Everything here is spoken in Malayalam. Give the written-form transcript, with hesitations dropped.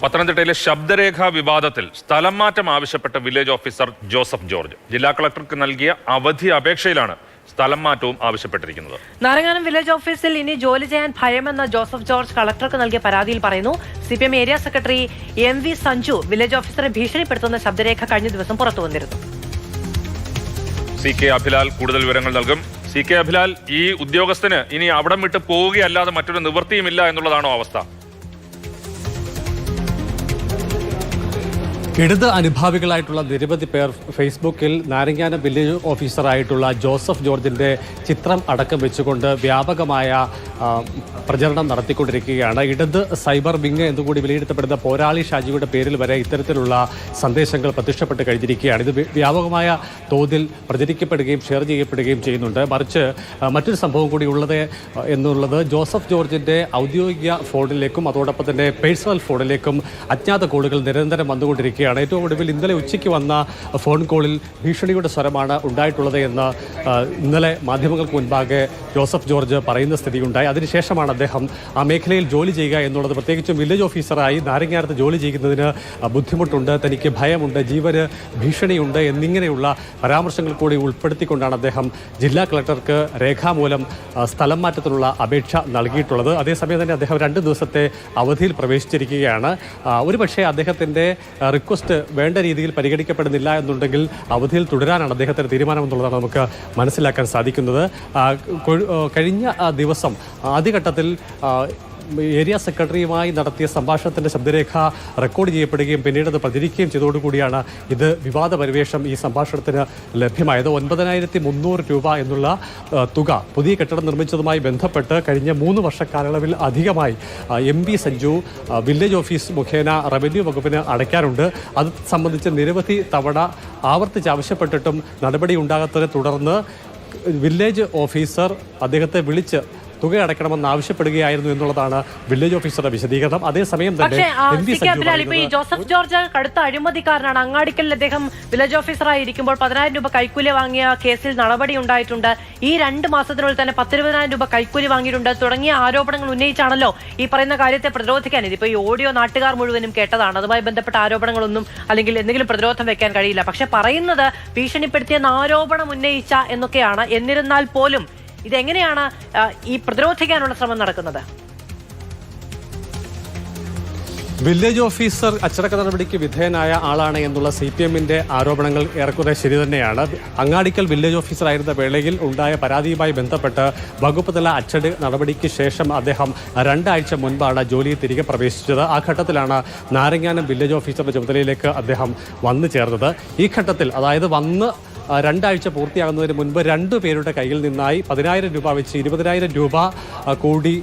പത്തനംതിട്ടയിലെ ശബ്ദരേഖാ വിവാദത്തിൽ സ്ഥലം മാറ്റം ആവശ്യപ്പെട്ട വില്ലേജ് ഓഫീസർ ജോസഫ് ജോർജ് ജില്ലാ കളക്ടർക്ക് നൽകിയ അവധി അപേക്ഷയിലാണ് സ്ഥലം മാറ്റവും ആവശ്യപ്പെട്ടിരിക്കുന്നത്. നാരങ്ങാനം വില്ലേജ് ഓഫീസിൽ ഇനി ജോലി ചെയ്യാൻ ഭയമെന്ന ജോസഫ് ജോർജ് കളക്ടർക്ക് നൽകിയ പരാതിയിൽ പറയുന്നു. CPM area secretary MV Sanju village ഓഫീസറെ ഭീഷണിപ്പെടുത്തുന്ന ശബ്ദരേഖ കഴിഞ്ഞ ദിവസം പുറത്തു വന്നിരുന്നു. CK അഭിലാൽ കൂടുതൽ വിവരങ്ങൾ നൽകും. CK അഭിലാൽ, ഈ ഉദ്യോഗസ്ഥന് ഇനി അവിടം വിട്ട് പോവുകയല്ലാതെ മറ്റൊരു നിവൃത്തിയുമില്ല എന്നുള്ളതാണോ അവസ്ഥ? ഇടത് അനുഭാവികളായിട്ടുള്ള നിരവധി പേർ ഫേസ്ബുക്കിൽ നാരങ്ങാനം വില്ലേജ് ഓഫീസറായിട്ടുള്ള ജോസഫ് ജോർജിൻ്റെ ചിത്രം അടക്കം വെച്ചുകൊണ്ട് വ്യാപകമായ പ്രചരണം നടത്തിക്കൊണ്ടിരിക്കുകയാണ്. ഇടത് സൈബർ വിങ് എന്നുകൂടി വിലയിരുത്തപ്പെടുന്ന പോരാളി ഷാജിയുടെ പേരിൽ വരെ ഇത്തരത്തിലുള്ള സന്ദേശങ്ങൾ പ്രത്യക്ഷപ്പെട്ട് കഴിഞ്ഞിരിക്കുകയാണ്. ഇത് വ്യാപകമായ തോതിൽ പ്രചരിക്കപ്പെടുകയും ഷെയർ ചെയ്യപ്പെടുകയും ചെയ്യുന്നുണ്ട്. മറിച്ച് മറ്റൊരു സംഭവം കൂടി എന്നുള്ളത് ജോസഫ് ജോർജിൻ്റെ ഔദ്യോഗിക ഫോണിലേക്കും അതോടൊപ്പം തന്നെ പേഴ്സണൽ ഫോണിലേക്കും അജ്ഞാത കോളുകൾ നിരന്തരം വന്നുകൊണ്ടിരിക്കുകയാണ്. ഏറ്റവും ഒടുവിൽ ഇന്നലെ ഉച്ചയ്ക്ക് വന്ന ഫോൺ കോളിൽ ഭീഷണിയുടെ സ്വരമാണ് ഉണ്ടായിട്ടുള്ളത് എന്ന് ഇന്നലെ മാധ്യമങ്ങൾക്ക് മുൻപാകെ ജോസഫ് ജോർജ് പറയുന്ന സ്ഥിതിയുണ്ടായി. അതിനുശേഷമാണ് അദ്ദേഹം ആ മേഖലയിൽ ജോലി ചെയ്യുക എന്നുള്ളത്, പ്രത്യേകിച്ചും വില്ലേജ് ഓഫീസറായി നാരങ്ങാനത്ത് ജോലി ചെയ്യുന്നതിന് ബുദ്ധിമുട്ടുണ്ട്, തനിക്ക് ഭയമുണ്ട്, ജീവന് ഭീഷണിയുണ്ട് എന്നിങ്ങനെയുള്ള പരാമർശങ്ങൾ കൂടി ഉൾപ്പെടുത്തിക്കൊണ്ടാണ് അദ്ദേഹം ജില്ലാ കളക്ടർക്ക് രേഖാമൂലം സ്ഥലം മാറ്റത്തിനുള്ള അപേക്ഷ നൽകിയിട്ടുള്ളത്. അതേസമയം തന്നെ അദ്ദേഹം 2 ദിവസത്തെ അവധിയിൽ പ്രവേശിച്ചിരിക്കുകയാണ്. ഒരുപക്ഷെ അദ്ദേഹത്തിൻ്റെ റിക്വസ്റ്റ് വേണ്ട രീതിയിൽ പരിഗണിക്കപ്പെടുന്നില്ല എന്നുണ്ടെങ്കിൽ അവധിയിൽ തുടരാനാണ് അദ്ദേഹത്തിൻ്റെ തീരുമാനമെന്നുള്ളതാണ് നമുക്ക് മനസ്സിലാക്കാൻ സാധിക്കുന്നത്. കഴിഞ്ഞ ദിവസം ആദ്യഘട്ടത്തിൽ ഏരിയ സെക്രട്ടറിയുമായി നടത്തിയ സംഭാഷണത്തിൻ്റെ ശബ്ദരേഖ റെക്കോർഡ് ചെയ്യപ്പെടുകയും പിന്നീട് അത് പ്രചരിക്കുകയും ചെയ്തതോടുകൂടിയാണ് ഇത് വിവാദ പരിവേഷം ഈ സംഭാഷണത്തിന് ലഭ്യമായത്. 9,300 രൂപ എന്നുള്ള തുക പുതിയ കെട്ടിടം നിർമ്മിച്ചതുമായി ബന്ധപ്പെട്ട് കഴിഞ്ഞ 3 വർഷക്കാലയളവിൽ അധികമായി MV സഞ്ജു വില്ലേജ് ഓഫീസ് മുഖേന റവന്യൂ വകുപ്പിന് അടയ്ക്കാറുണ്ട്. അത് സംബന്ധിച്ച് നിരവധി തവണ ആവർത്തിച്ച് ആവശ്യപ്പെട്ടിട്ടും നടപടി ഉണ്ടാകാത്തതിനെ തുടർന്ന് വില്ലേജ് ഓഫീസർ അദ്ദേഹത്തെ വിളിച്ച് തുക അടയ്ക്കണമെന്ന് ആവശ്യപ്പെടുകയായിരുന്നു എന്നുള്ളതാണ് വില്ലേജ് ഓഫീസറുടെ വിശദീകരണം. അതേസമയം തന്നെ ജോസഫ് ജോർജ് കടുത്ത അഴിമതിക്കാരനാണ്. അങ്ങാടിക്കലിൽ അദ്ദേഹം വില്ലേജ് ഓഫീസറായി ഇരിക്കുമ്പോൾ 10,000 രൂപ കൈക്കൂലി വാങ്ങിയ കേസിൽ നടപടി ഉണ്ടായിട്ടുണ്ട്. ഈ 2 മാസത്തിനുള്ളിൽ തന്നെ 10,000 രൂപ കൈക്കൂലി വാങ്ങിയിട്ടുണ്ട് തുടങ്ങിയ ആരോപണങ്ങൾ ഉന്നയിച്ചാണല്ലോ ഈ പറയുന്ന കാര്യത്തെ പ്രതിരോധിക്കാൻ. ഇതിപ്പോ ഈ ഓഡിയോ നാട്ടുകാർ മുഴുവനും കേട്ടതാണ്. അതുമായി ബന്ധപ്പെട്ട ആരോപണങ്ങളൊന്നും അല്ലെങ്കിൽ എന്തെങ്കിലും പ്രതിരോധം വെക്കാൻ കഴിയില്ല. പക്ഷെ പറയുന്നത് ഭീഷണിപ്പെടുത്തിയെന്ന് ആരോപണം ഉന്നയിച്ച എന്നൊക്കെയാണ്. എന്നിരുന്നാൽ പോലും ഇതെങ്ങനെയാണ് ഈ പ്രതിരോധിക്കാനുള്ള ശ്രമം നടക്കുന്നത്? വില്ലേജ് ഓഫീസർ അച്ചടക്ക നടപടിക്ക് വിധേയനായ ആളാണ് എന്നുള്ള CPMന്റെ ആരോപണങ്ങൾ ഏറെക്കുറെ ശരി തന്നെയാണ്. അങ്ങാടിക്കൽ വില്ലേജ് ഓഫീസറായിരുന്ന വേളയിൽ ഉണ്ടായ പരാതിയുമായി ബന്ധപ്പെട്ട് വകുപ്പ് തല അച്ചടക്ക നടപടിക്ക് ശേഷം അദ്ദേഹം 2 ആഴ്ച മുൻപാണ് ജോലിയിൽ തിരികെ പ്രവേശിച്ചത്. ആ ഘട്ടത്തിലാണ് നാരങ്ങാനം വില്ലേജ് ഓഫീസറുടെ ചുമതലയിലേക്ക് അദ്ദേഹം വന്നു ചേർന്നത്. ഈ ഘട്ടത്തിൽ, അതായത് 2 ആഴ്ച പൂർത്തിയാകുന്നതിന് മുൻപ് 2 പേരുടെ കയ്യിൽ നിന്നായി 10,000 രൂപ വെച്ച് 20,000 രൂപ കൂടി